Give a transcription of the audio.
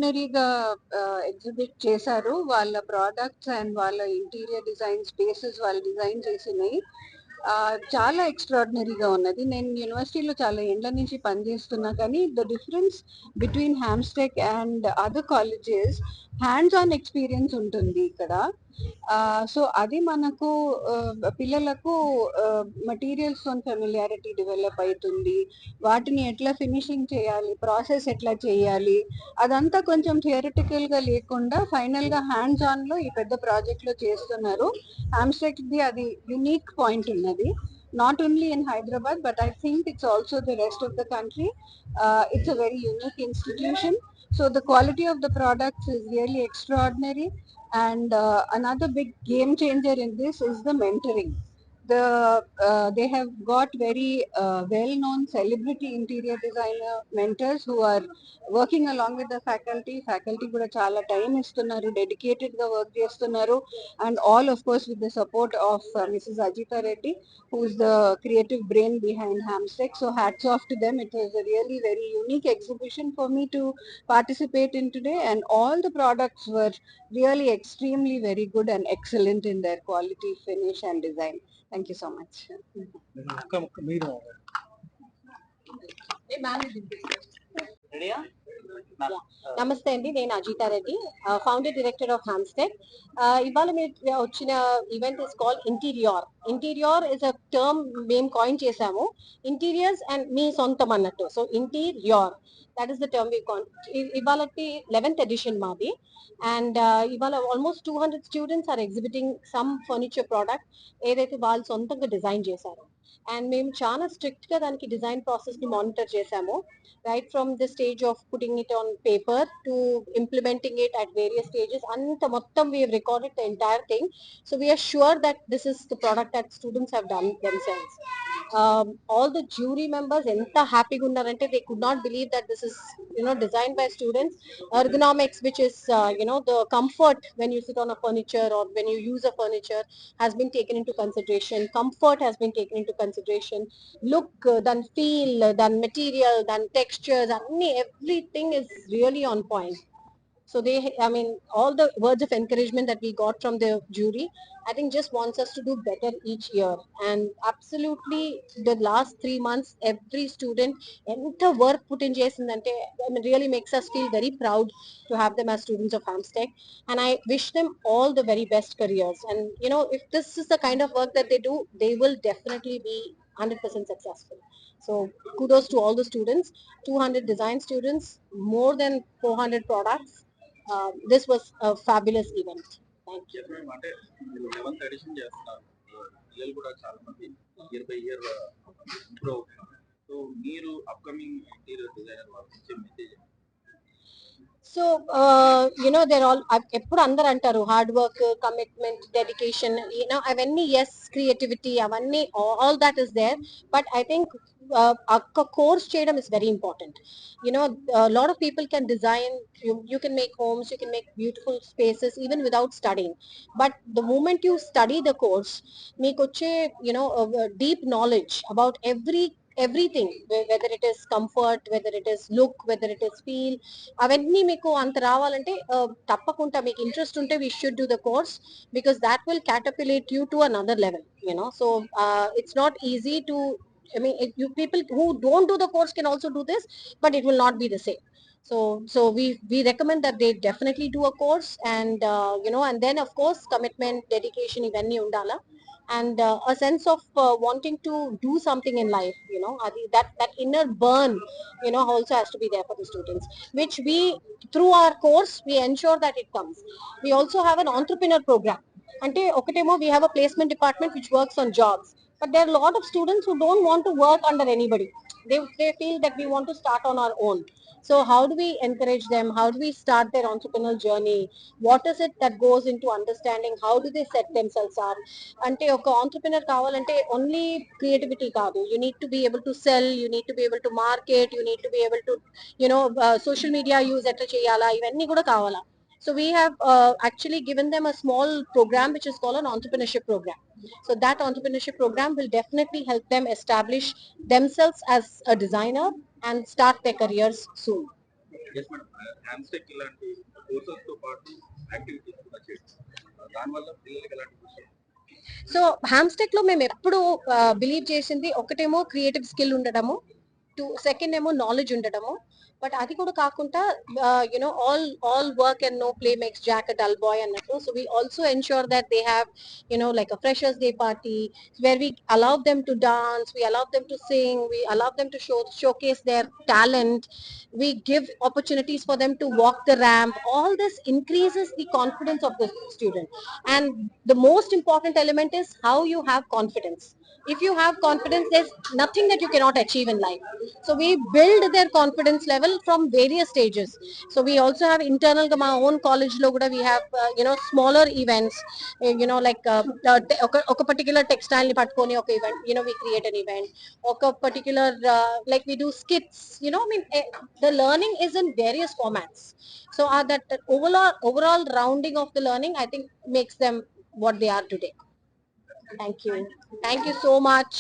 ఎక్స్ట్రాడినరీగా ఎగ్జిబిట్ చేశారు. వాళ్ళ ప్రొడక్ట్స్ అండ్ వాళ్ళ ఇంటీరియర్ డిజైన్ స్పేసెస్ వాళ్ళు డిజైన్ చేసినవి చాలా ఎక్స్ట్రాడినరీగా ఉన్నది. నేను యూనివర్సిటీలో చాలా ఏండ్ల నుంచి పనిచేస్తున్నా కానీ the difference between Hamstech and other colleges hands on experience ఉంటుంది ఇక్కడ. సో అది మనకు పిల్లలకు మెటీరియల్స్ తో ఫెమిలియారిటీ డెవలప్ అవుతుంది. వాటిని ఎట్లా ఫినిషింగ్ చేయాలి, ప్రాసెస్ ఎట్లా చేయాలి, అదంతా కొంచెం థియరిటికల్ గా లేకుండా ఫైనల్ గా హ్యాండ్స్ ఆన్ లో ఈ పెద్ద ప్రాజెక్ట్ లో చేస్తున్నారు. హ్యామ్స్టెక్ ది అది యునిక్ పాయింట్ ఉన్నది. Not only in Hyderabad, but I think it's also the rest of the country. It's a very unique institution. So the quality of the products is really extraordinary. And another big game changer in this is the mentoring. They have got very well-known celebrity interior designer mentors who are working along with the faculty. Faculty kuda chala time istunnaru, dedicated ga work chestunnaru, and all of course with the support of Mrs. Ajita Reddy, who is the creative brain behind Hamsteck. So hats off to them. It was a really very unique exhibition for me to participate in today, and all the products were really extremely very good and excellent in their quality, finish and design. Thank you so much. నమస్తే అండి, నేను Ajita Reddy, founder director of Hamstech. ఇవాళ మీరు వచ్చిన event is called interior. Interior is a term మేము coin చేసాము. Interiors and మీ సొంతం అన్నట్టు. So interior, that is the term we coin. ఇవాళ 11th ఎడిషన్ మాది. అండ్ ఇవాళ almost 200 students are exhibiting some furniture product ఏదైతే వాళ్ళు సొంతంగా డిజైన్ చేశారు. అండ్ మేము చాలా స్ట్రిక్ట్ గా దానికి డిజైన్ ప్రాసెస్ ని మానిటర్ చేసాము. Right from the stage of putting it on paper to implementing it at various stages, anta mottam we have recorded the entire thing. So we are sure that this is the product that students have done themselves. All the jury members enta happy ga unnarante, they could not believe that this is designed by students. Ergonomics, which is the comfort when you sit on a furniture or when you use a furniture, has been taken into consideration. Comfort has been taken into consideration. Look, then feel, then material, then textures, everything is really on point. So all the words of encouragement that we got from the jury, I think just wants us to do better each year. And absolutely the last 3 months, every student enta work put in chesindante, really makes us feel very proud to have them as students of Hamsteck. And I wish them all the very best careers. And if this is the kind of work that they do, they will definitely be 100% successful. So kudos to all the students, 200 design students, more than 400 products. This was a fabulous event. Thank you. అంటే 11th edition చేస్తున్నారు. పిల్లలు కూడా చాలా మంది year by year improve అవుతున్నారు. So మీరు upcoming interior designer వాళ్ళకి ఇచ్చే మెసేజ్? So they're all ఎప్పుడు అందరు అంటారు హార్డ్ వర్క్, కమిట్మెంట్, డెడికేషన్, అవన్నీ ఎస్, క్రియేటివిటీ, అవన్నీ all that is there. But I think a course చేయడం is very important. A lot of people can design, you can make homes, you can make beautiful spaces even without studying. But the moment you study the course, మీకు వచ్చే deep knowledge about everything, whether it is comfort, whether it is look, whether it is feel, అవన్నీ మీకు అంత రావాలంటే తప్పకుండా మీకు interest ఉంటే we should do the course, because that will catapult you to another level. So it's not easy to, people who don't do the course can also do this, but it will not be the same. So we recommend that they definitely do a course. And and then of course commitment, dedication, ivanni undala. And a sense of wanting to do something in life, that inner burn also has to be there for the students, which we, through our course, we ensure that it comes. We also have an entrepreneur program. Ante okatemo, we have a placement department which works on jobs, but there are a lot of students who don't want to work under anybody. They feel that we want to start on our own. So how do we encourage them? How do we start their entrepreneurial journey? What is it that goes into understanding how do they set themselves up? Ante oka entrepreneur kavalante only creativity kaadu. You need to be able to sell, you need to be able to market, you need to be able to social media use etra cheyala, ivanni kuda kavala. So we have actually given them a small program which is called an entrepreneurship program. So that entrepreneurship program will definitely help them establish themselves as a designer and start their careers soon. Yes madam, Hamstech ఇలాంటి courses తో పాటు activities కూడా చేయడం దానివల్ల పిల్లలకి ఎలాంటి విషయం. So Hamstech లో మేము ఎప్పుడు బిలీవ్ చేసింది ఒకటేమో క్రియేటివ్ స్కిల్ ఉండడము, సెకండ్ ఏమో నాలెడ్జ్ ఉండడము. బట్ అది కూడా కాకుండా you know all work and no play makes Jack a dull boy అన్నట్టు. So we also ensure that they have you know like a freshers day party where we allow them to dance, we allow them to sing, we allow them to showcase their talent, we give opportunities for them to walk the ramp. All this increases the confidence of the student, and the most important element is how you have confidence. If you have confidence, there's nothing that you cannot achieve in life. So we build their confidence level from various stages. So we also have internal my own college lo kuda we have smaller events, like oka particular textile ni pattukoni oka event, we create an event. Oka particular like we do skits, the learning is in various formats. So that overall rounding of the learning, I think, makes them what they are today. Thank you so much.